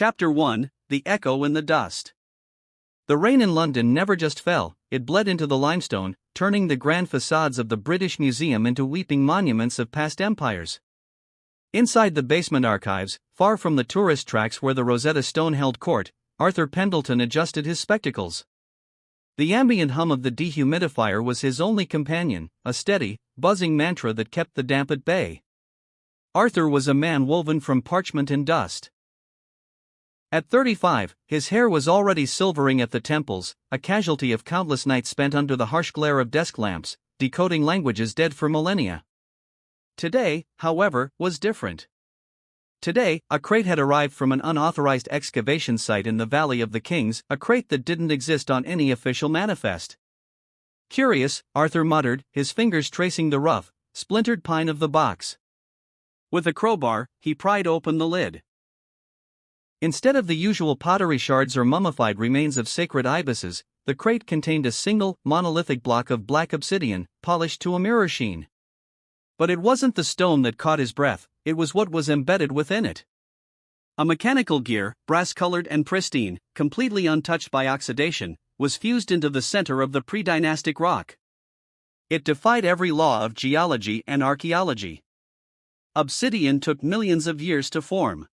Chapter 1: The Echo in the Dust. The rain in London never just fell, it bled into the limestone, turning the grand facades of the British Museum into weeping monuments of past empires. Inside the basement archives, far from the tourist tracks where the Rosetta Stone held court, Arthur Pendleton adjusted his spectacles. The ambient hum of the dehumidifier was his only companion, a steady, buzzing mantra that kept the damp at bay. Arthur was a man woven from parchment and dust. At 35, his hair was already silvering at the temples, a casualty of countless nights spent under the harsh glare of desk lamps, decoding languages dead for millennia. Today, however, was different. Today, a crate had arrived from an unauthorized excavation site in the Valley of the Kings, a crate that didn't exist on any official manifest. Curious, Arthur muttered, his fingers tracing the rough, splintered pine of the box. With a crowbar, he pried open the lid. Instead of the usual pottery shards or mummified remains of sacred ibises, the crate contained a single, monolithic block of black obsidian, polished to a mirror sheen. But it wasn't the stone that caught his breath, it was what was embedded within it. A mechanical gear, brass-colored and pristine, completely untouched by oxidation, was fused into the center of the pre-dynastic rock. It defied every law of geology and archaeology. Obsidian took millions of years to form.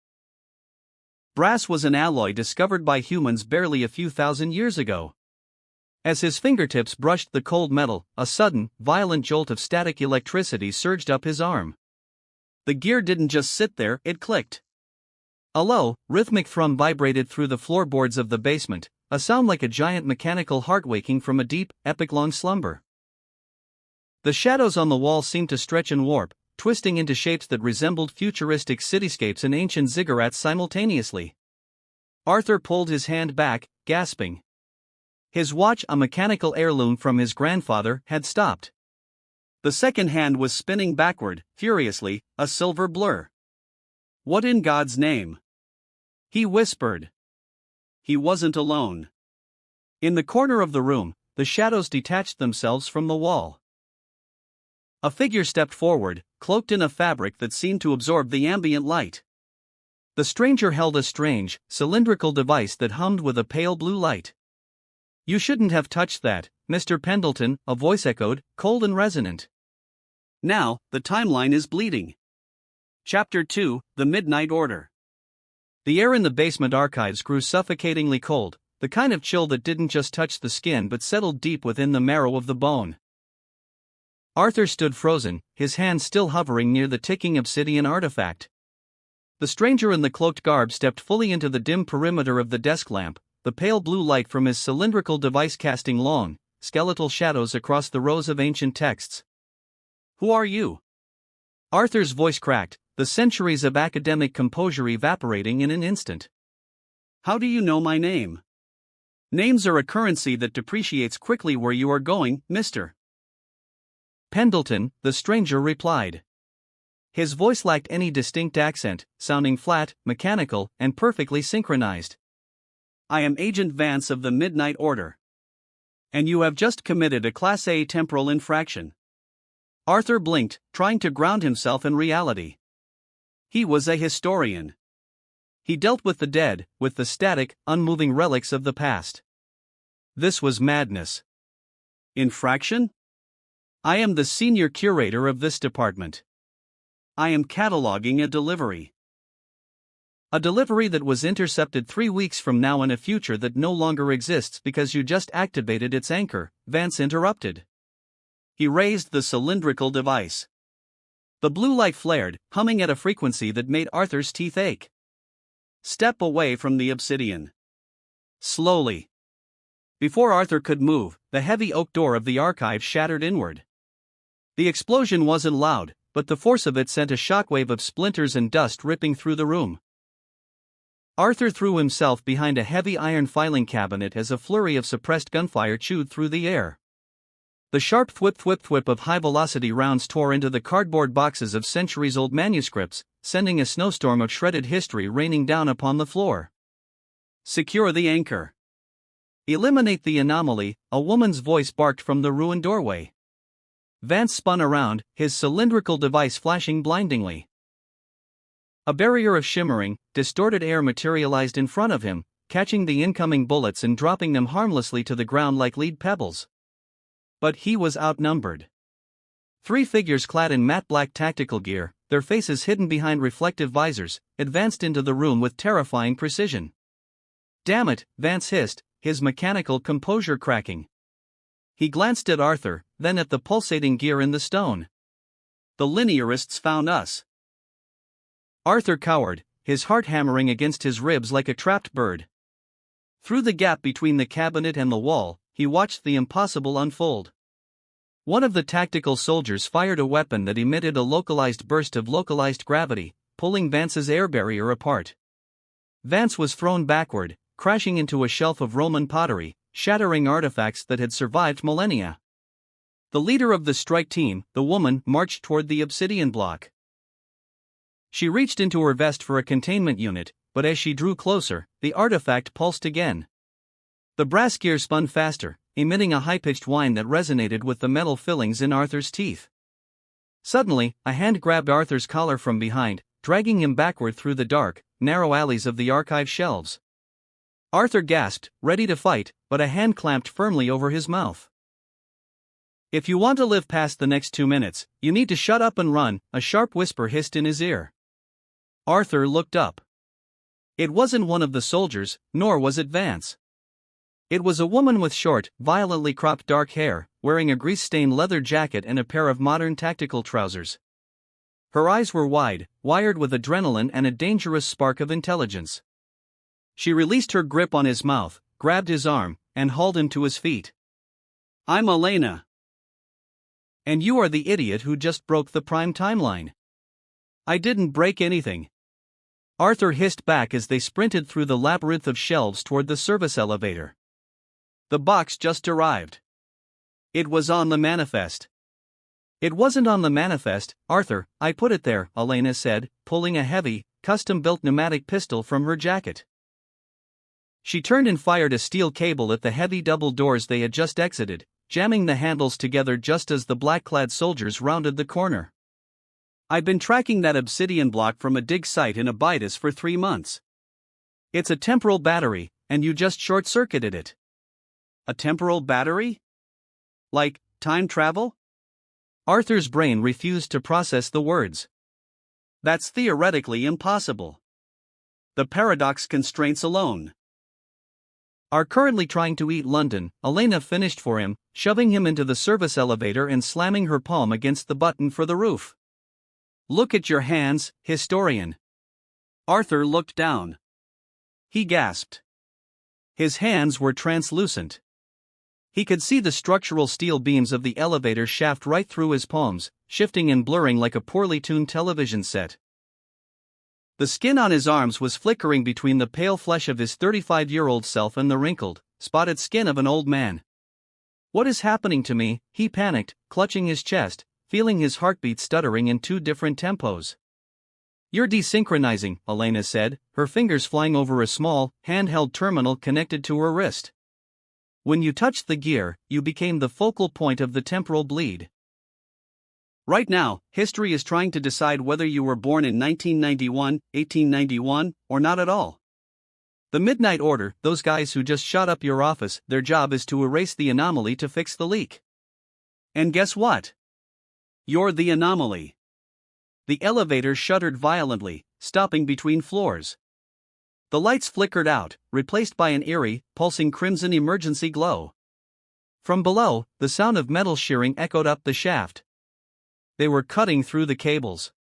Brass was an alloy discovered by humans barely a few thousand years ago. As his fingertips brushed the cold metal, a sudden, violent jolt of static electricity surged up his arm. The gear didn't just sit there, it clicked. A low, rhythmic thrum vibrated through the floorboards of the basement, a sound like a giant mechanical heart waking from a deep, epic-long slumber. The shadows on the wall seemed to stretch and warp, twisting into shapes that resembled futuristic cityscapes and ancient ziggurats simultaneously. Arthur pulled his hand back, gasping. His watch, a mechanical heirloom from his grandfather, had stopped. The second hand was spinning backward, furiously, a silver blur. What in God's name? He whispered. He wasn't alone. In the corner of the room, the shadows detached themselves from the wall. A figure stepped forward, cloaked in a fabric that seemed to absorb the ambient light. The stranger held a strange, cylindrical device that hummed with a pale blue light. "You shouldn't have touched that, Mr. Pendleton," a voice echoed, cold and resonant. Now, the timeline is bleeding. Chapter 2: The Midnight Order. The air in the basement archives grew suffocatingly cold, the kind of chill that didn't just touch the skin but settled deep within the marrow of the bone. Arthur stood frozen, his hand still hovering near the ticking obsidian artifact. The stranger in the cloaked garb stepped fully into the dim perimeter of the desk lamp, the pale blue light from his cylindrical device casting long, skeletal shadows across the rows of ancient texts. "Who are you?" Arthur's voice cracked, the centuries of academic composure evaporating in an instant. "How do you know my name?" "Names are a currency that depreciates quickly where you are going, Mr. Pendleton," the stranger replied. His voice lacked any distinct accent, sounding flat, mechanical, and perfectly synchronized. "I am Agent Vance of the Midnight Order. And you have just committed a Class A temporal infraction." Arthur blinked, trying to ground himself in reality. He was a historian. He dealt with the dead, with the static, unmoving relics of the past. This was madness. Infraction? I am the senior curator of this department. I am cataloging a delivery. A delivery that was intercepted 3 weeks from now in a future that no longer exists because you just activated its anchor, Vance interrupted. He raised the cylindrical device. The blue light flared, humming at a frequency that made Arthur's teeth ache. "Step away from the obsidian." Slowly. Before Arthur could move, the heavy oak door of the archive shattered inward. The explosion wasn't loud, but the force of it sent a shockwave of splinters and dust ripping through the room. Arthur threw himself behind a heavy iron filing cabinet as a flurry of suppressed gunfire chewed through the air. The sharp thwip-thwip-thwip of high-velocity rounds tore into the cardboard boxes of centuries-old manuscripts, sending a snowstorm of shredded history raining down upon the floor. "Secure the anchor. Eliminate the anomaly," a woman's voice barked from the ruined doorway. Vance spun around, his cylindrical device flashing blindingly. A barrier of shimmering, distorted air materialized in front of him, catching the incoming bullets and dropping them harmlessly to the ground like lead pebbles. But he was outnumbered. 3 figures clad in matte black tactical gear, their faces hidden behind reflective visors, advanced into the room with terrifying precision. "Damn it," Vance hissed, his mechanical composure cracking. He glanced at Arthur, then at the pulsating gear in the stone. "The linearists found us." Arthur cowered, his heart hammering against his ribs like a trapped bird. Through the gap between the cabinet and the wall, he watched the impossible unfold. One of the tactical soldiers fired a weapon that emitted a localized burst of localized gravity, pulling Vance's air barrier apart. Vance was thrown backward, crashing into a shelf of Roman pottery, shattering artifacts that had survived millennia. The leader of the strike team, the woman, marched toward the obsidian block. She reached into her vest for a containment unit, but as she drew closer, the artifact pulsed again. The brass gear spun faster, emitting a high-pitched whine that resonated with the metal fillings in Arthur's teeth. Suddenly, a hand grabbed Arthur's collar from behind, dragging him backward through the dark, narrow alleys of the archive shelves. Arthur gasped, ready to fight, but a hand clamped firmly over his mouth. "If you want to live past the next 2 minutes, you need to shut up and run," a sharp whisper hissed in his ear. Arthur looked up. It wasn't one of the soldiers, nor was it Vance. It was a woman with short, violently cropped dark hair, wearing a grease-stained leather jacket and a pair of modern tactical trousers. Her eyes were wide, wired with adrenaline and a dangerous spark of intelligence. She released her grip on his mouth, grabbed his arm, and hauled him to his feet. "I'm Elena. And you are the idiot who just broke the prime timeline." "I didn't break anything," Arthur hissed back as they sprinted through the labyrinth of shelves toward the service elevator. "The box just arrived. It was on the manifest." "It wasn't on the manifest, Arthur, I put it there," Elena said, pulling a heavy, custom-built pneumatic pistol from her jacket. She turned and fired a steel cable at the heavy double doors they had just exited, jamming the handles together just as the black-clad soldiers rounded the corner. "I've been tracking that obsidian block from a dig site in Abydos for 3 months. It's a temporal battery, and you just short-circuited it." "A temporal battery? Like, time travel?" Arthur's brain refused to process the words. "That's theoretically impossible. The paradox constraints alone are currently trying to eat London," Elena finished for him, shoving him into the service elevator and slamming her palm against the button for the roof. "Look at your hands, historian." Arthur looked down. He gasped. His hands were translucent. He could see the structural steel beams of the elevator shaft right through his palms, shifting and blurring like a poorly tuned television set. The skin on his arms was flickering between the pale flesh of his 35-year-old self and the wrinkled, spotted skin of an old man. "What is happening to me?" he panicked, clutching his chest, feeling his heartbeat stuttering in 2 different tempos. "You're desynchronizing," Elena said, her fingers flying over a small, handheld terminal connected to her wrist. "When you touched the gear, you became the focal point of the temporal bleed. Right now, history is trying to decide whether you were born in 1991, 1891, or not at all. The Midnight Order, those guys who just shot up your office, their job is to erase the anomaly to fix the leak. And guess what? You're the anomaly." The elevator shuddered violently, stopping between floors. The lights flickered out, replaced by an eerie, pulsing crimson emergency glow. From below, the sound of metal shearing echoed up the shaft. They were cutting through the cables.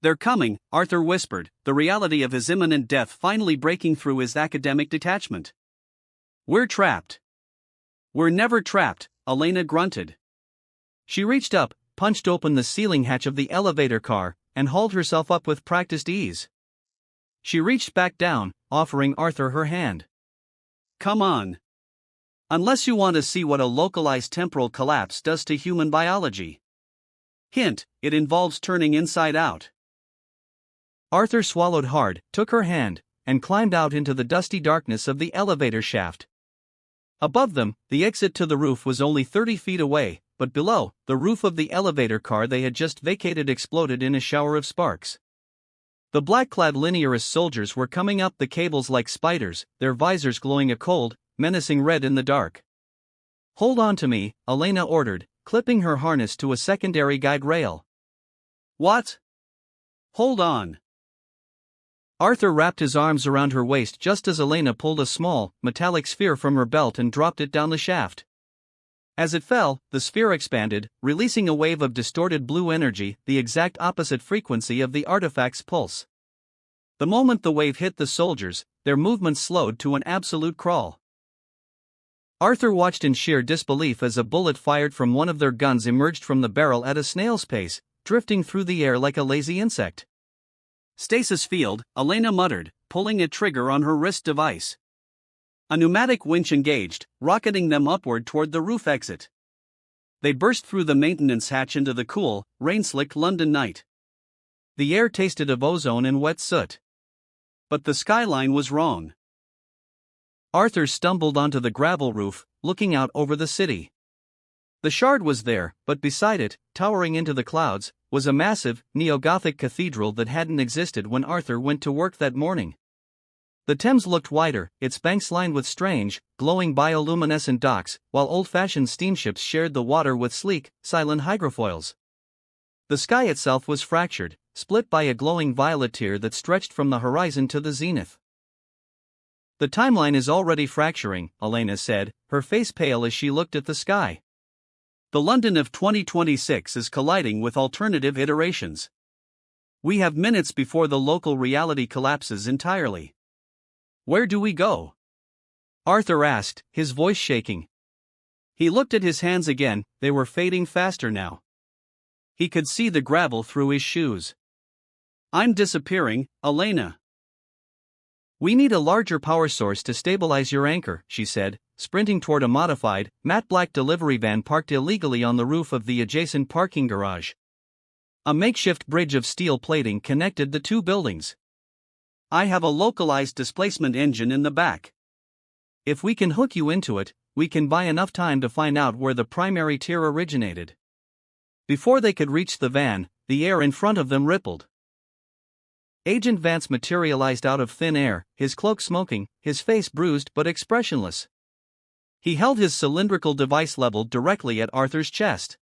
"They're coming," Arthur whispered, the reality of his imminent death finally breaking through his academic detachment. "We're trapped." "We're never trapped," Elena grunted. She reached up, punched open the ceiling hatch of the elevator car, and hauled herself up with practiced ease. She reached back down, offering Arthur her hand. "Come on. Unless you want to see what a localized temporal collapse does to human biology. Hint, it involves turning inside out." Arthur swallowed hard, took her hand, and climbed out into the dusty darkness of the elevator shaft. Above them, the exit to the roof was only 30 feet away, but below, the roof of the elevator car they had just vacated exploded in a shower of sparks. The black-clad linearist soldiers were coming up the cables like spiders, their visors glowing a cold, menacing red in the dark. "Hold on to me," Elena ordered, clipping her harness to a secondary guide rail. "What? Hold on." Arthur wrapped his arms around her waist just as Elena pulled a small, metallic sphere from her belt and dropped it down the shaft. As it fell, the sphere expanded, releasing a wave of distorted blue energy, the exact opposite frequency of the artifact's pulse. The moment the wave hit the soldiers, their movements slowed to an absolute crawl. Arthur watched in sheer disbelief as a bullet fired from one of their guns emerged from the barrel at a snail's pace, drifting through the air like a lazy insect. "Stasis field," Elena muttered, pulling a trigger on her wrist device. A pneumatic winch engaged, rocketing them upward toward the roof exit. They burst through the maintenance hatch into the cool, rain-slicked London night. The air tasted of ozone and wet soot. But the skyline was wrong. Arthur stumbled onto the gravel roof, looking out over the city. The Shard was there, but beside it, towering into the clouds, was a massive, neo-Gothic cathedral that hadn't existed when Arthur went to work that morning. The Thames looked wider, its banks lined with strange, glowing bioluminescent docks, while old-fashioned steamships shared the water with sleek, silent hydrofoils. The sky itself was fractured, split by a glowing violet tier that stretched from the horizon to the zenith. "The timeline is already fracturing," Elena said, her face pale as she looked at the sky. "The London of 2026 is colliding with alternative iterations. We have minutes before the local reality collapses entirely. Where do we go?" Arthur asked, his voice shaking. He looked at his hands again, they were fading faster now. He could see the gravel through his shoes. "I'm disappearing, Elena." "We need a larger power source to stabilize your anchor," she said, sprinting toward a modified, matte black delivery van parked illegally on the roof of the adjacent parking garage. A makeshift bridge of steel plating connected the two buildings. "I have a localized displacement engine in the back. If we can hook you into it, we can buy enough time to find out where the primary tier originated." Before they could reach the van, the air in front of them rippled. Agent Vance materialized out of thin air, his cloak smoking, his face bruised but expressionless. He held his cylindrical device leveled directly at Arthur's chest.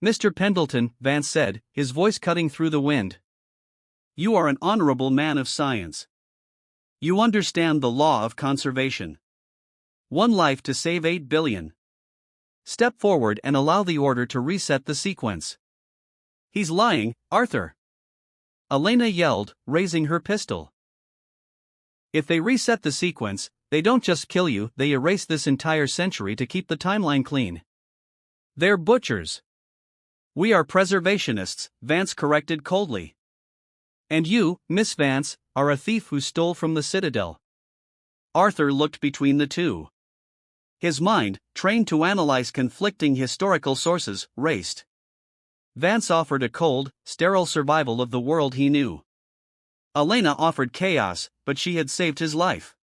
"Mr. Pendleton," Vance said, his voice cutting through the wind. "You are an honorable man of science. You understand the law of conservation. One life to save 8 billion. Step forward and allow the order to reset the sequence." "He's lying, Arthur!" Elena yelled, raising her pistol. "If they reset the sequence, they don't just kill you, they erase this entire century to keep the timeline clean. They're butchers." "We are preservationists," Vance corrected coldly. "And you, Miss Vance, are a thief who stole from the Citadel." Arthur looked between the two. His mind, trained to analyze conflicting historical sources, raced. Vance offered a cold, sterile survival of the world he knew. Elena offered chaos, but she had saved his life.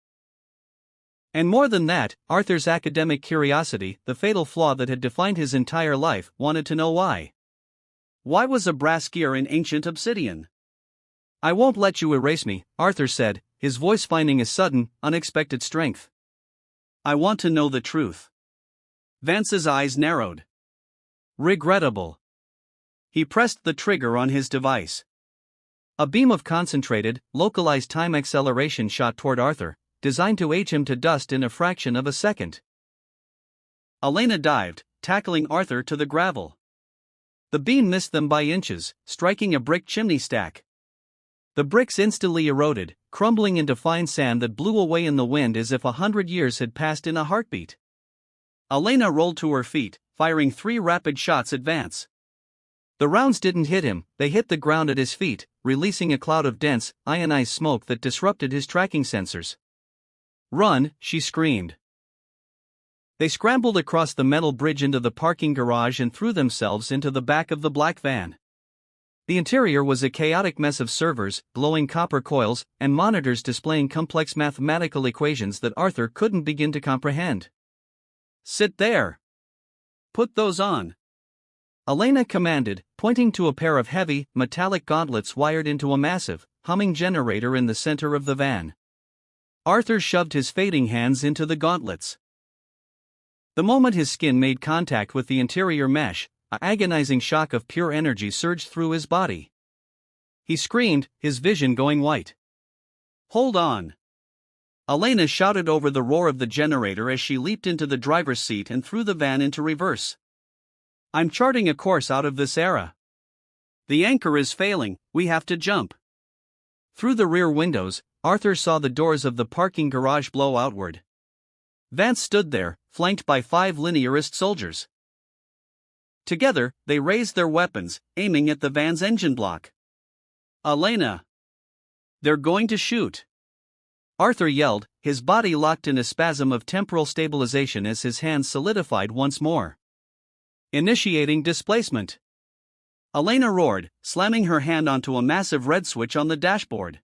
And more than that, Arthur's academic curiosity, the fatal flaw that had defined his entire life, wanted to know why. Why was a brass gear in ancient obsidian? "I won't let you erase me," Arthur said, his voice finding a sudden, unexpected strength. "I want to know the truth." Vance's eyes narrowed. "Regrettable." He pressed the trigger on his device. A beam of concentrated, localized time acceleration shot toward Arthur, designed to age him to dust in a fraction of a second. Elena dived, tackling Arthur to the gravel. The beam missed them by inches, striking a brick chimney stack. The bricks instantly eroded, crumbling into fine sand that blew away in the wind as if 100 years had passed in a heartbeat. Elena rolled to her feet, firing 3 rapid shots at Vance. The rounds didn't hit him, they hit the ground at his feet, releasing a cloud of dense, ionized smoke that disrupted his tracking sensors. "Run," she screamed. They scrambled across the metal bridge into the parking garage and threw themselves into the back of the black van. The interior was a chaotic mess of servers, glowing copper coils, and monitors displaying complex mathematical equations that Arthur couldn't begin to comprehend. "Sit there. Put those on," Elena commanded, pointing to a pair of heavy, metallic gauntlets wired into a massive, humming generator in the center of the van. Arthur shoved his fading hands into the gauntlets. The moment his skin made contact with the interior mesh, an agonizing shock of pure energy surged through his body. He screamed, his vision going white. "Hold on!" Elena shouted over the roar of the generator as she leaped into the driver's seat and threw the van into reverse. "I'm charting a course out of this era. The anchor is failing, we have to jump." Through the rear windows, Arthur saw the doors of the parking garage blow outward. Vance stood there, flanked by 5 linearist soldiers. Together, they raised their weapons, aiming at the van's engine block. "Elena! They're going to shoot!" Arthur yelled, his body locked in a spasm of temporal stabilization as his hands solidified once more. "Initiating displacement." Elena roared, slamming her hand onto a massive red switch on the dashboard.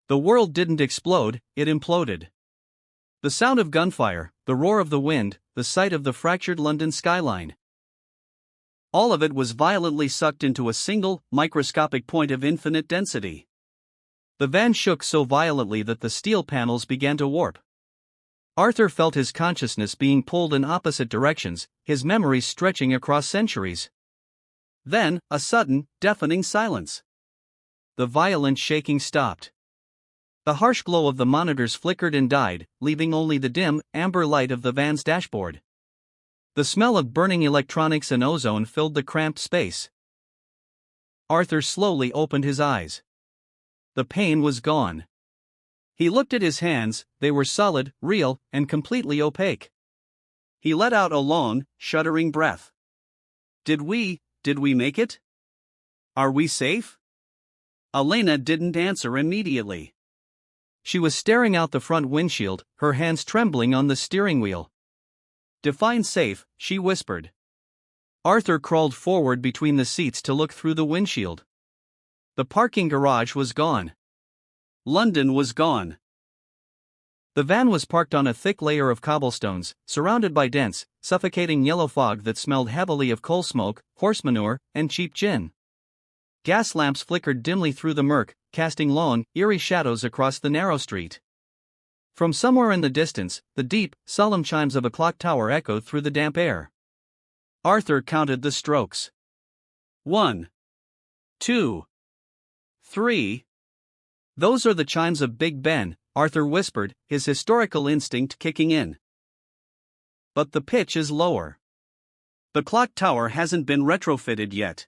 The world didn't explode, it imploded. The sound of gunfire, the roar of the wind, the sight of the fractured London skyline. All of it was violently sucked into a single, microscopic point of infinite density. The van shook so violently that the steel panels began to warp. Arthur felt his consciousness being pulled in opposite directions, his memories stretching across centuries. Then, a sudden, deafening silence. The violent shaking stopped. The harsh glow of the monitors flickered and died, leaving only the dim, amber light of the van's dashboard. The smell of burning electronics and ozone filled the cramped space. Arthur slowly opened his eyes. The pain was gone. He looked at his hands, they were solid, real, and completely opaque. He let out a long, shuddering breath. Did we make it? Are we safe?" Elena didn't answer immediately. She was staring out the front windshield, her hands trembling on the steering wheel. "Define safe," she whispered. Arthur crawled forward between the seats to look through the windshield. The parking garage was gone. London was gone. The van was parked on a thick layer of cobblestones, surrounded by dense, suffocating yellow fog that smelled heavily of coal smoke, horse manure, and cheap gin. Gas lamps flickered dimly through the murk, casting long, eerie shadows across the narrow street. From somewhere in the distance, the deep, solemn chimes of a clock tower echoed through the damp air. Arthur counted the strokes. 1, 2, 3. "Those are the chimes of Big Ben," Arthur whispered, his historical instinct kicking in. "But the pitch is lower. The clock tower hasn't been retrofitted yet."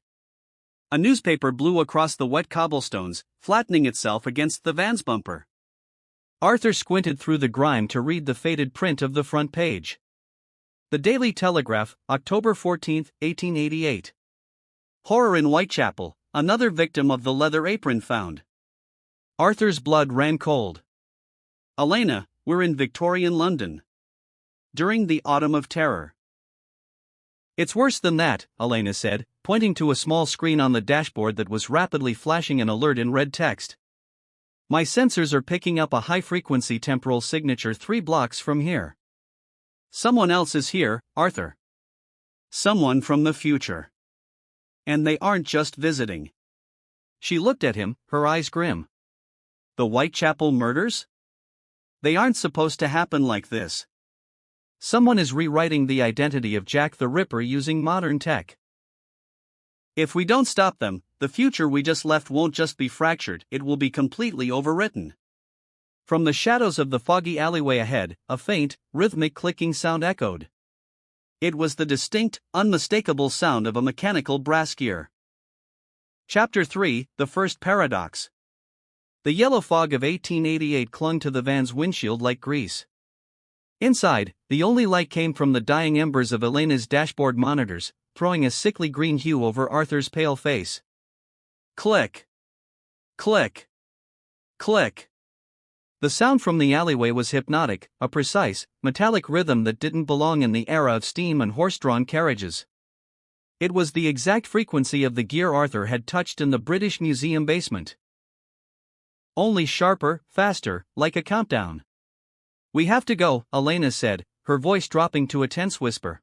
A newspaper blew across the wet cobblestones, flattening itself against the van's bumper. Arthur squinted through the grime to read the faded print of the front page. The Daily Telegraph, October 14, 1888. "Horror in Whitechapel, another victim of the leather apron found." Arthur's blood ran cold. "Elena, we're in Victorian London. During the Autumn of Terror." "It's worse than that," Elena said, pointing to a small screen on the dashboard that was rapidly flashing an alert in red text. "My sensors are picking up a high-frequency temporal signature 3 blocks from here." "Someone else is here, Arthur. Someone from the future. And they aren't just visiting." She looked at him, her eyes grim. "The Whitechapel murders? They aren't supposed to happen like this. Someone is rewriting the identity of Jack the Ripper using modern tech. If we don't stop them, the future we just left won't just be fractured, it will be completely overwritten." From the shadows of the foggy alleyway ahead, a faint, rhythmic clicking sound echoed. It was the distinct, unmistakable sound of a mechanical brass gear. Chapter 3, The First Paradox. The yellow fog of 1888 clung to the van's windshield like grease. Inside, the only light came from the dying embers of Elena's dashboard monitors, throwing a sickly green hue over Arthur's pale face. Click. Click. Click. The sound from the alleyway was hypnotic, a precise, metallic rhythm that didn't belong in the era of steam and horse-drawn carriages. It was the exact frequency of the gear Arthur had touched in the British Museum basement. Only sharper, faster, like a countdown. "We have to go," Elena said, her voice dropping to a tense whisper.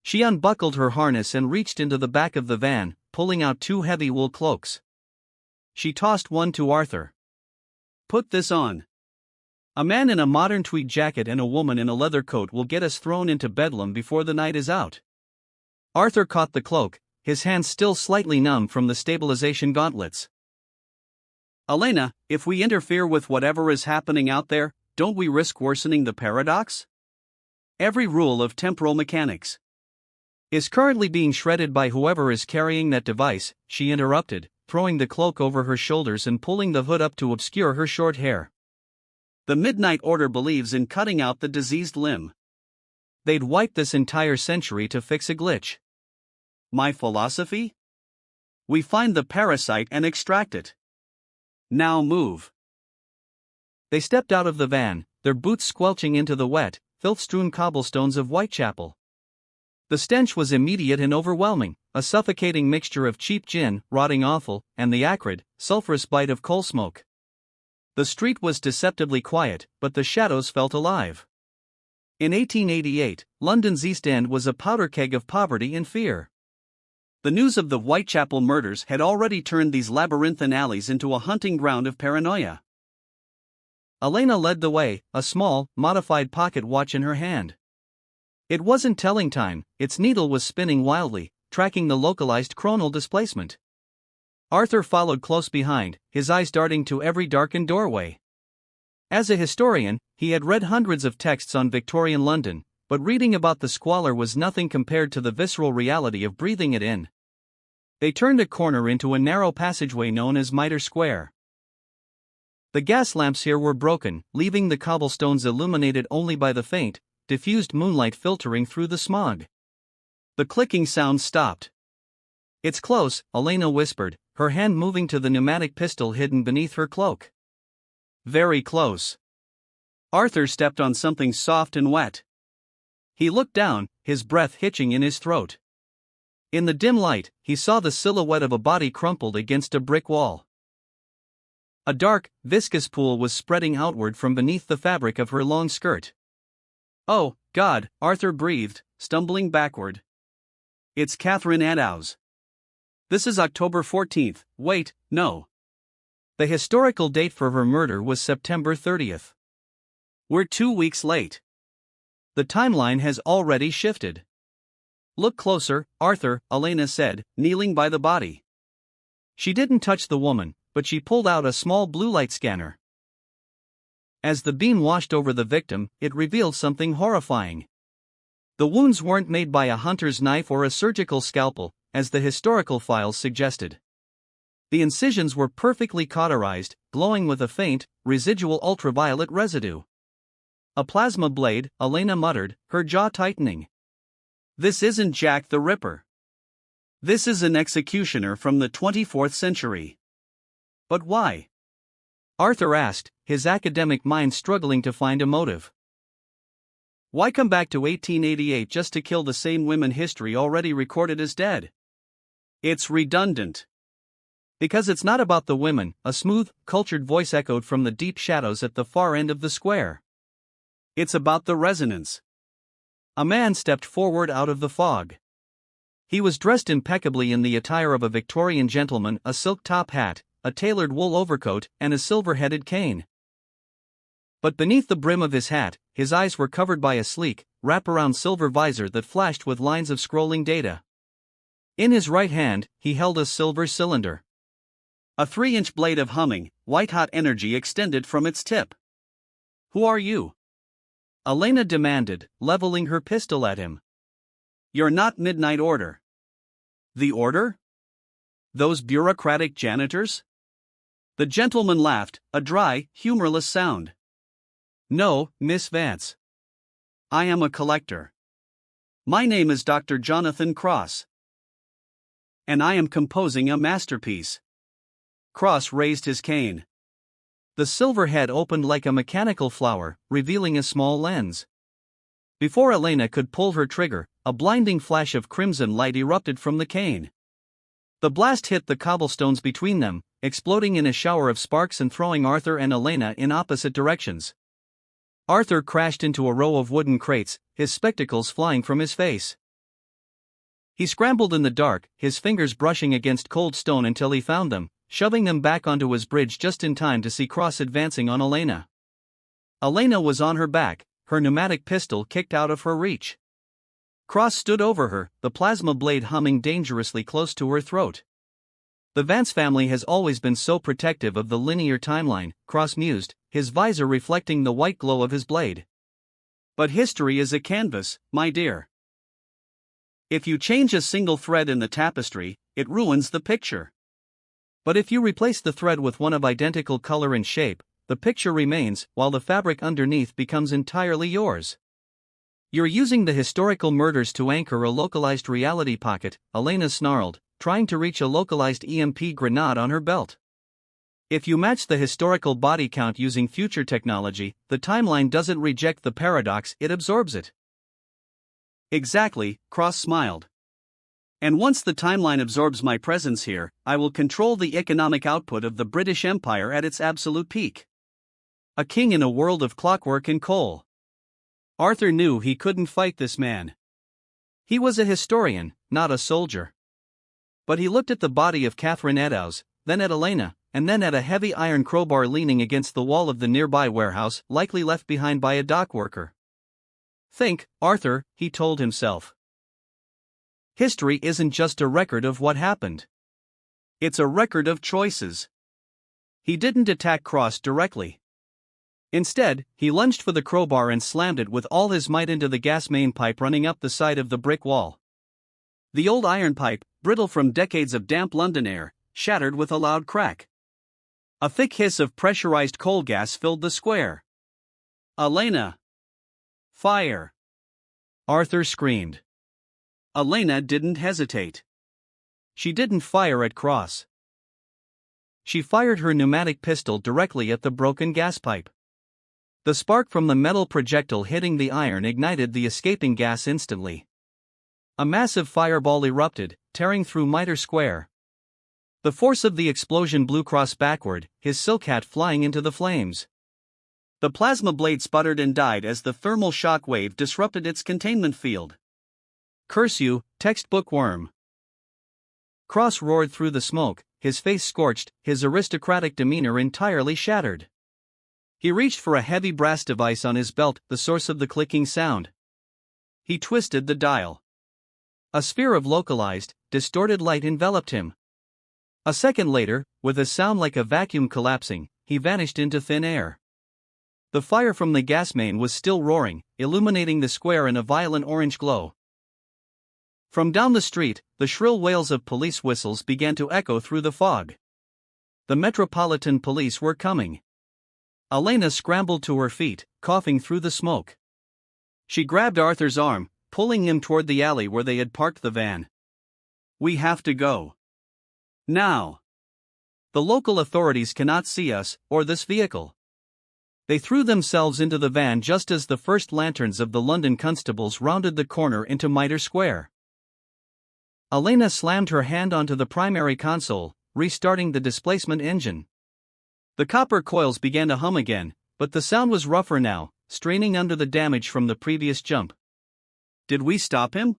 She unbuckled her harness and reached into the back of the van, pulling out 2 heavy wool cloaks. she tossed one to Arthur. "Put this on. A man in a modern tweed jacket and a woman in a leather coat will get us thrown into bedlam before the night is out." Arthur caught the cloak, his hands still slightly numb from the stabilization gauntlets. "Elena, if we interfere with whatever is happening out there, don't we risk worsening the paradox? Every rule of temporal mechanics is currently being shredded by whoever is carrying that device," she interrupted, throwing the cloak over her shoulders and pulling the hood up to obscure her short hair. "The Midnight Order believes in cutting out the diseased limb. They'd wipe this entire century to fix a glitch. My philosophy? We find the parasite and extract it. Now move." They stepped out of the van, their boots squelching into the wet, filth-strewn cobblestones of Whitechapel. The stench was immediate and overwhelming, a suffocating mixture of cheap gin, rotting offal, and the acrid, sulphurous bite of coal smoke. The street was deceptively quiet, but the shadows felt alive. In 1888, London's East End was a powder keg of poverty and fear. The news of the Whitechapel murders had already turned these labyrinthine alleys into a hunting ground of paranoia. Elena led the way, a small, modified pocket watch in her hand. It wasn't telling time, its needle was spinning wildly, tracking the localized chronal displacement. Arthur followed close behind, his eyes darting to every darkened doorway. As a historian, he had read hundreds of texts on Victorian London, but reading about the squalor was nothing compared to the visceral reality of breathing it in. They turned a corner into a narrow passageway known as Mitre Square. The gas lamps here were broken, leaving the cobblestones illuminated only by the faint, diffused moonlight filtering through the smog. The clicking sound stopped. "It's close," Elena whispered, her hand moving to the pneumatic pistol hidden beneath her cloak. "Very close." Arthur stepped on something soft and wet. He looked down, his breath hitching in his throat. In the dim light, he saw the silhouette of a body crumpled against a brick wall. A dark, viscous pool was spreading outward from beneath the fabric of her long skirt. "Oh, God," Arthur breathed, stumbling backward. "It's Catherine Eddowes. This is October 14th, wait, no. The historical date for her murder was September 30th. We're 2 weeks late. The timeline has already shifted." "Look closer, Arthur," Elena said, kneeling by the body. She didn't touch the woman, but she pulled out a small blue light scanner. As the beam washed over the victim, it revealed something horrifying. The wounds weren't made by a hunter's knife or a surgical scalpel, as the historical files suggested. The incisions were perfectly cauterized, glowing with a faint, residual ultraviolet residue. "A plasma blade," Elena muttered, her jaw tightening. "This isn't Jack the Ripper. This is an executioner from the 24th century. But why?" Arthur asked, his academic mind struggling to find a motive. Why come back to 1888 just to kill the same women history already recorded as dead? It's redundant. "Because it's not about the women," a smooth, cultured voice echoed from the deep shadows at the far end of the square. "It's about the resonance." A man stepped forward out of the fog. He was dressed impeccably in the attire of a Victorian gentleman, a silk top hat, a tailored wool overcoat, and a silver-headed cane. But beneath the brim of his hat, his eyes were covered by a sleek, wrap-around silver visor that flashed with lines of scrolling data. In his right hand, he held a silver cylinder. A 3-inch blade of humming, white-hot energy extended from its tip. "Who are you?" Elena demanded, leveling her pistol at him. "You're not Midnight Order." "The Order? Those bureaucratic janitors?" The gentleman laughed, a dry, humorless sound. "No, Miss Vance. I am a collector. My name is Dr. Jonathan Cross. And I am composing a masterpiece." Cross raised his cane. The silver head opened like a mechanical flower, revealing a small lens. Before Elena could pull her trigger, a blinding flash of crimson light erupted from the cane. The blast hit the cobblestones between them, exploding in a shower of sparks and throwing Arthur and Elena in opposite directions. Arthur crashed into a row of wooden crates, his spectacles flying from his face. He scrambled in the dark, his fingers brushing against cold stone until he found them, shoving them back onto his bridge just in time to see Cross advancing on Elena. Elena was on her back, her pneumatic pistol kicked out of her reach. Cross stood over her, the plasma blade humming dangerously close to her throat. The Vance family has always been so protective of the linear timeline, Cross mused, his visor reflecting the white glow of his blade. But history is a canvas, my dear. If you change a single thread in the tapestry, it ruins the picture. But if you replace the thread with one of identical color and shape, the picture remains, while the fabric underneath becomes entirely yours. You're using the historical murders to anchor a localized reality pocket, Elena snarled, trying to reach a localized EMP grenade on her belt. If you match the historical body count using future technology, the timeline doesn't reject the paradox, it absorbs it. Exactly, Cross smiled. And once the timeline absorbs my presence here, I will control the economic output of the British Empire at its absolute peak. A king in a world of clockwork and coal. Arthur knew he couldn't fight this man. He was a historian, not a soldier. But he looked at the body of Catherine Eddowes, then at Elena, and then at a heavy iron crowbar leaning against the wall of the nearby warehouse, likely left behind by a dock worker. Think, Arthur, he told himself. History isn't just a record of what happened. It's a record of choices. He didn't attack Cross directly. Instead, he lunged for the crowbar and slammed it with all his might into the gas main pipe running up the side of the brick wall. The old iron pipe, brittle from decades of damp London air, shattered with a loud crack. A thick hiss of pressurized coal gas filled the square. Elena! Fire! Arthur screamed. Elena didn't hesitate. She didn't fire at Cross. She fired her pneumatic pistol directly at the broken gas pipe. The spark from the metal projectile hitting the iron ignited the escaping gas instantly. A massive fireball erupted, tearing through Mitre Square. The force of the explosion blew Cross backward, his silk hat flying into the flames. The plasma blade sputtered and died as the thermal shock wave disrupted its containment field. Curse you, textbook worm! Cross roared through the smoke, his face scorched, his aristocratic demeanor entirely shattered. He reached for a heavy brass device on his belt, the source of the clicking sound. He twisted the dial. A sphere of localized, distorted light enveloped him. A second later, with a sound like a vacuum collapsing, he vanished into thin air. The fire from the gas main was still roaring, illuminating the square in a violent orange glow. From down the street, the shrill wails of police whistles began to echo through the fog. The Metropolitan Police were coming. Elena scrambled to her feet, coughing through the smoke. She grabbed Arthur's arm, pulling him toward the alley where they had parked the van. We have to go. Now. The local authorities cannot see us, or this vehicle. They threw themselves into the van just as the first lanterns of the London constables rounded the corner into Mitre Square. Elena slammed her hand onto the primary console, restarting the displacement engine. The copper coils began to hum again, but the sound was rougher now, straining under the damage from the previous jump. Did we stop him?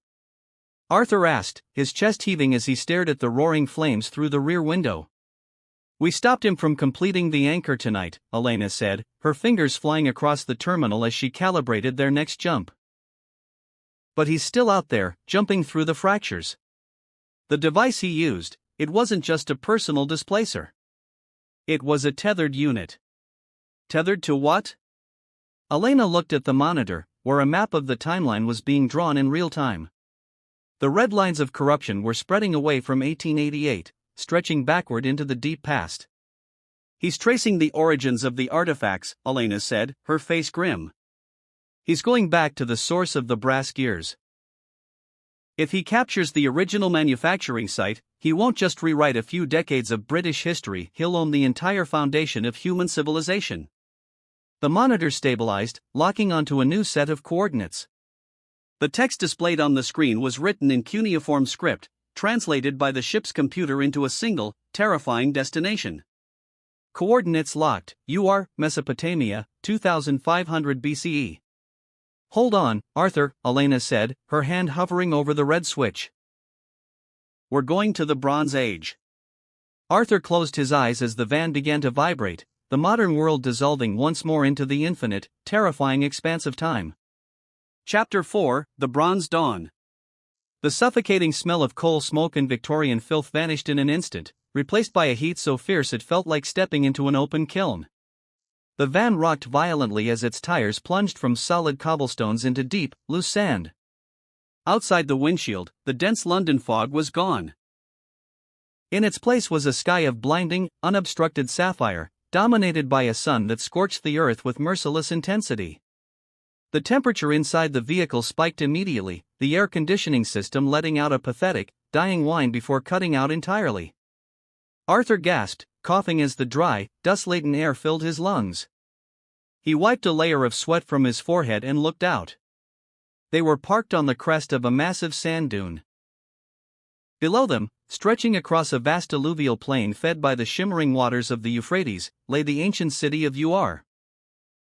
Arthur asked, his chest heaving as he stared at the roaring flames through the rear window. We stopped him from completing the anchor tonight, Elena said, her fingers flying across the terminal as she calibrated their next jump. But he's still out there, jumping through the fractures. The device he used, it wasn't just a personal displacer. It was a tethered unit. Tethered to what? Elena looked at the monitor, where a map of the timeline was being drawn in real time. The red lines of corruption were spreading away from 1888, stretching backward into the deep past. He's tracing the origins of the artifacts, Elena said, her face grim. He's going back to the source of the brass gears. If he captures the original manufacturing site, he won't just rewrite a few decades of British history, he'll own the entire foundation of human civilization. The monitor stabilized, locking onto a new set of coordinates. The text displayed on the screen was written in cuneiform script, translated by the ship's computer into a single, terrifying destination. Coordinates locked, UR, Mesopotamia, 2500 BCE. Hold on, Arthur, Elena said, her hand hovering over the red switch. We're going to the Bronze Age. Arthur closed his eyes as the van began to vibrate, the modern world dissolving once more into the infinite, terrifying expanse of time. Chapter 4: The Bronze Dawn. The suffocating smell of coal smoke and Victorian filth vanished in an instant, replaced by a heat so fierce it felt like stepping into an open kiln. The van rocked violently as its tires plunged from solid cobblestones into deep, loose sand. Outside the windshield, the dense London fog was gone. In its place was a sky of blinding, unobstructed sapphire, dominated by a sun that scorched the earth with merciless intensity. The temperature inside the vehicle spiked immediately, the air conditioning system letting out a pathetic, dying whine before cutting out entirely. Arthur gasped, coughing as the dry, dust-laden air filled his lungs. He wiped a layer of sweat from his forehead and looked out. They were parked on the crest of a massive sand dune. Below them, stretching across a vast alluvial plain fed by the shimmering waters of the Euphrates, lay the ancient city of Ur.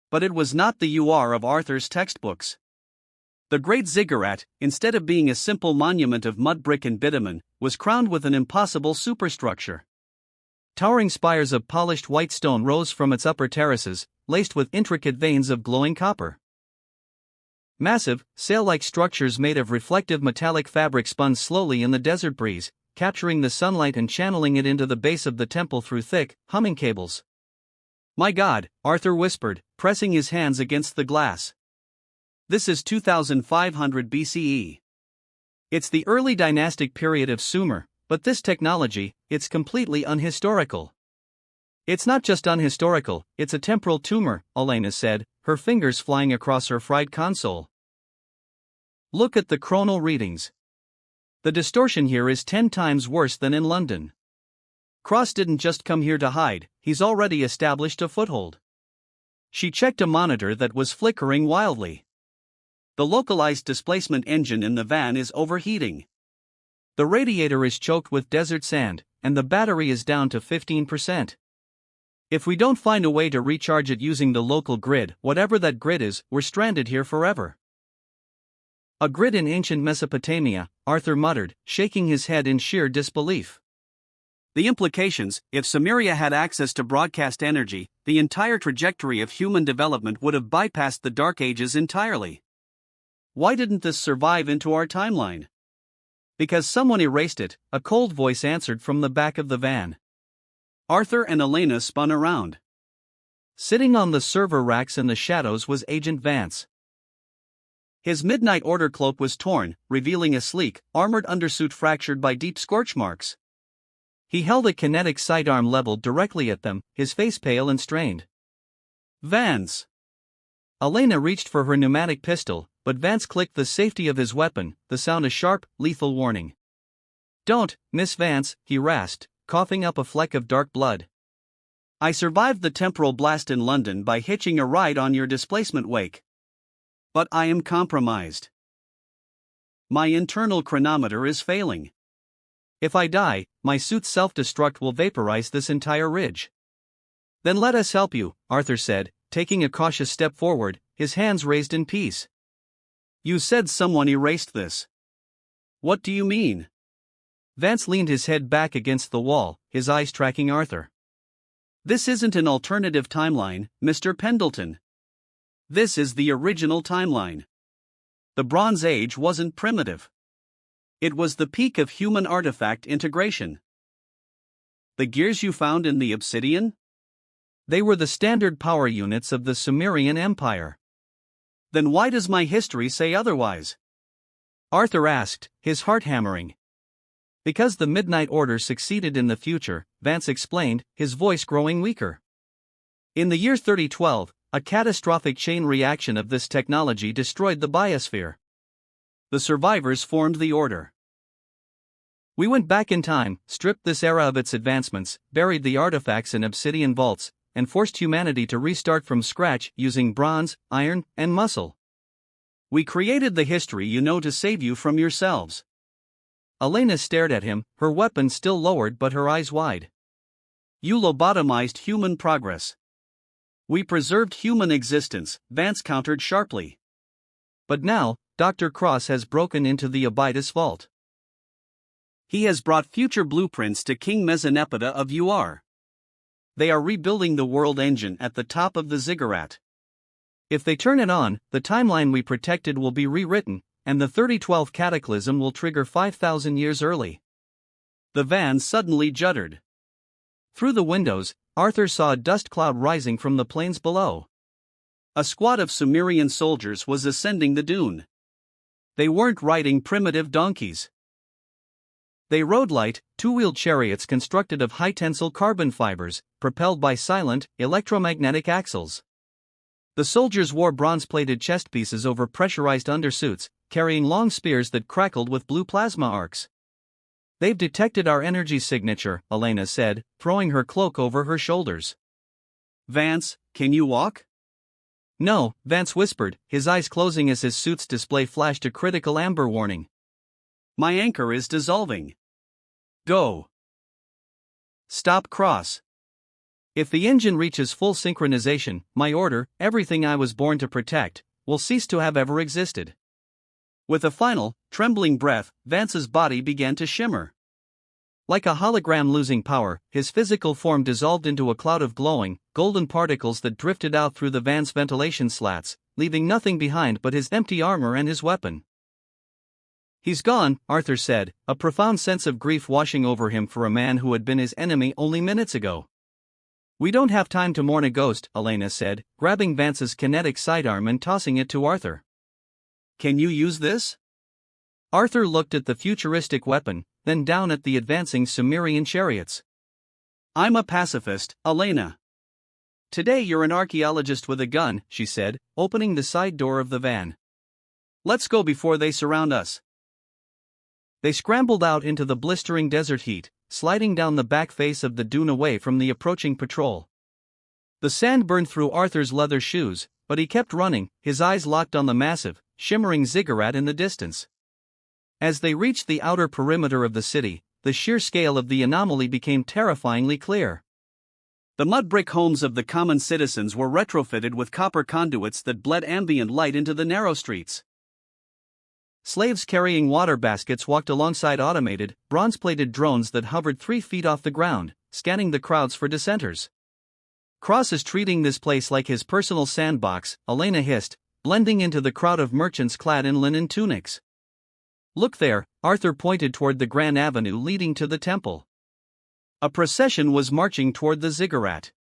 But it was not the Ur of Arthur's textbooks. The great ziggurat, instead of being a simple monument of mud brick and bitumen, was crowned with an impossible superstructure. Towering spires of polished white stone rose from its upper terraces, laced with intricate veins of glowing copper. Massive, sail-like structures made of reflective metallic fabric spun slowly in the desert breeze, capturing the sunlight and channeling it into the base of the temple through thick, humming cables. "My God," Arthur whispered, pressing his hands against the glass. "This is 2500 BCE. It's the early dynastic period of Sumer, but this technology, it's completely unhistorical." "It's not just unhistorical, it's a temporal tumor," Elena said, her fingers flying across her fried console. "Look at the chronal readings. The distortion here is 10 times worse than in London. Cross didn't just come here to hide, he's already established a foothold." She checked a monitor that was flickering wildly. "The localized displacement engine in the van is overheating. The radiator is choked with desert sand, and the battery is down to 15%. If we don't find a way to recharge it using the local grid, whatever that grid is, we're stranded here forever." "A grid in ancient Mesopotamia," Arthur muttered, shaking his head in sheer disbelief. "The implications: if Sumeria had access to broadcast energy, the entire trajectory of human development would have bypassed the Dark Ages entirely. Why didn't this survive into our timeline?" "Because someone erased it," a cold voice answered from the back of the van. Arthur and Elena spun around. Sitting on the server racks in the shadows was Agent Vance. His midnight order cloak was torn, revealing a sleek, armored undersuit fractured by deep scorch marks. He held a kinetic sidearm leveled directly at them, his face pale and strained. "Vance!" Elena reached for her pneumatic pistol, but Vance clicked the safety of his weapon, the sound a sharp, lethal warning. "Don't, Miss Vance," he rasped, coughing up a fleck of dark blood. "I survived the temporal blast in London by hitching a ride on your displacement wake. But I am compromised. My internal chronometer is failing. If I die, my suit's self-destruct will vaporize this entire ridge." "Then let us help you," Arthur said, taking a cautious step forward, his hands raised in peace. "You said someone erased this. What do you mean?" Vance leaned his head back against the wall, his eyes tracking Arthur. "This isn't an alternative timeline, Mr. Pendleton. This is the original timeline. The Bronze Age wasn't primitive. It was the peak of human artifact integration." "The gears you found in the obsidian?" "They were the standard power units of the Sumerian Empire." "Then why does my history say otherwise?" Arthur asked, his heart hammering. "Because the Midnight Order succeeded in the future," Vance explained, his voice growing weaker. "In the year 3012, a catastrophic chain reaction of this technology destroyed the biosphere. The survivors formed the Order. We went back in time, stripped this era of its advancements, buried the artifacts in obsidian vaults, and forced humanity to restart from scratch using bronze, iron, and muscle. We created the history you know to save you from yourselves." Elena stared at him, her weapon still lowered but her eyes wide. "You lobotomized human progress." "We preserved human existence," Vance countered sharply. "But now, Dr. Cross has broken into the Abydos vault." He has brought future blueprints to King Mezzanepeda of UR. They are rebuilding the world engine at the top of the ziggurat. If they turn it on, the timeline we protected will be rewritten, and the 3012 cataclysm will trigger 5,000 years early. The van suddenly juddered. Through the windows, Arthur saw a dust cloud rising from the plains below. A squad of Sumerian soldiers was ascending the dune. They weren't riding primitive donkeys. They rode light, two-wheeled chariots constructed of high-tensile carbon fibers, propelled by silent, electromagnetic axles. The soldiers wore bronze-plated chest pieces over pressurized undersuits, carrying long spears that crackled with blue plasma arcs. "They've detected our energy signature," Elena said, throwing her cloak over her shoulders. "Vance, can you walk?" "No," Vance whispered, his eyes closing as his suit's display flashed a critical amber warning. "My anchor is dissolving. Go. Stop cross. If the engine reaches full synchronization, my order, everything I was born to protect, will cease to have ever existed." With a final, trembling breath, Vance's body began to shimmer. Like a hologram losing power, his physical form dissolved into a cloud of glowing, golden particles that drifted out through the van's ventilation slats, leaving nothing behind but his empty armor and his weapon. "He's gone," Arthur said, a profound sense of grief washing over him for a man who had been his enemy only minutes ago. "We don't have time to mourn a ghost," Elena said, grabbing Vance's kinetic sidearm and tossing it to Arthur. "Can you use this?" Arthur looked at the futuristic weapon, then down at the advancing Sumerian chariots. "I'm a pacifist, Elena." "Today you're an archaeologist with a gun," she said, opening the side door of the van. "Let's go before they surround us." They scrambled out into the blistering desert heat, sliding down the back face of the dune away from the approaching patrol. The sand burned through Arthur's leather shoes, but he kept running, his eyes locked on the massive, shimmering ziggurat in the distance. As they reached the outer perimeter of the city, the sheer scale of the anomaly became terrifyingly clear. The mud brick homes of the common citizens were retrofitted with copper conduits that bled ambient light into the narrow streets. Slaves carrying water baskets walked alongside automated, bronze-plated drones that hovered 3 feet off the ground, scanning the crowds for dissenters. "Cross is treating this place like his personal sandbox," Elena hissed, blending into the crowd of merchants clad in linen tunics. "Look there," Arthur pointed toward the grand avenue leading to the temple. A procession was marching toward the ziggurat.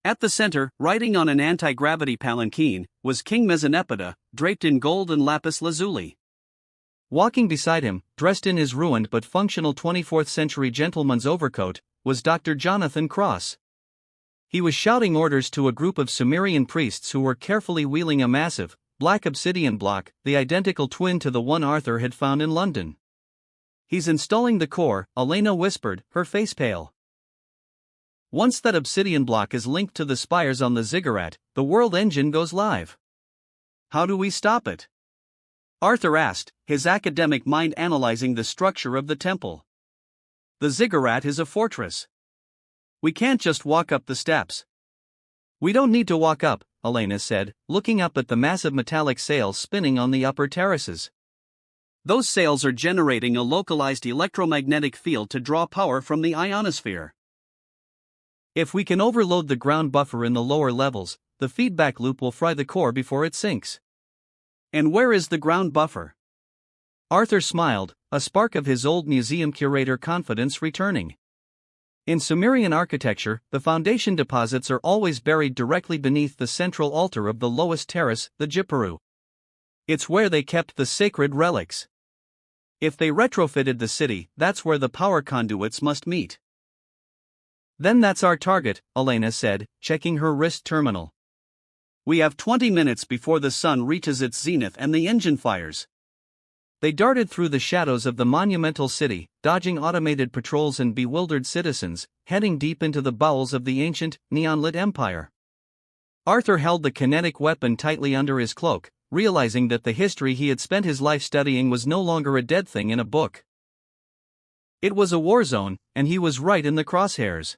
At the center, riding on an anti-gravity palanquin, was King Mezzanepeda, draped in gold and lapis lazuli. Walking beside him, dressed in his ruined but functional 24th-century gentleman's overcoat, was Dr. Jonathan Cross. He was shouting orders to a group of Sumerian priests who were carefully wheeling a massive, black obsidian block, the identical twin to the one Arthur had found in London. "He's installing the core," Elena whispered, her face pale. "Once that obsidian block is linked to the spires on the ziggurat, the world engine goes live." "How do we stop it?" Arthur asked, his academic mind analyzing the structure of the temple. "The ziggurat is a fortress. We can't just walk up the steps." "We don't need to walk up," Elena said, looking up at the massive metallic sails spinning on the upper terraces. "Those sails are generating a localized electromagnetic field to draw power from the ionosphere. If we can overload the ground buffer in the lower levels, the feedback loop will fry the core before it sinks." "And where is the ground buffer?" Arthur smiled, a spark of his old museum curator confidence returning. "In Sumerian architecture, the foundation deposits are always buried directly beneath the central altar of the lowest terrace, the Jipparu. It's where they kept the sacred relics. If they retrofitted the city, that's where the power conduits must meet." "Then that's our target," Elena said, checking her wrist terminal. "We have 20 minutes before the sun reaches its zenith and the engine fires." They darted through the shadows of the monumental city, dodging automated patrols and bewildered citizens, heading deep into the bowels of the ancient, neon-lit empire. Arthur held the kinetic weapon tightly under his cloak, realizing that the history he had spent his life studying was no longer a dead thing in a book. It was a war zone, and he was right in the crosshairs.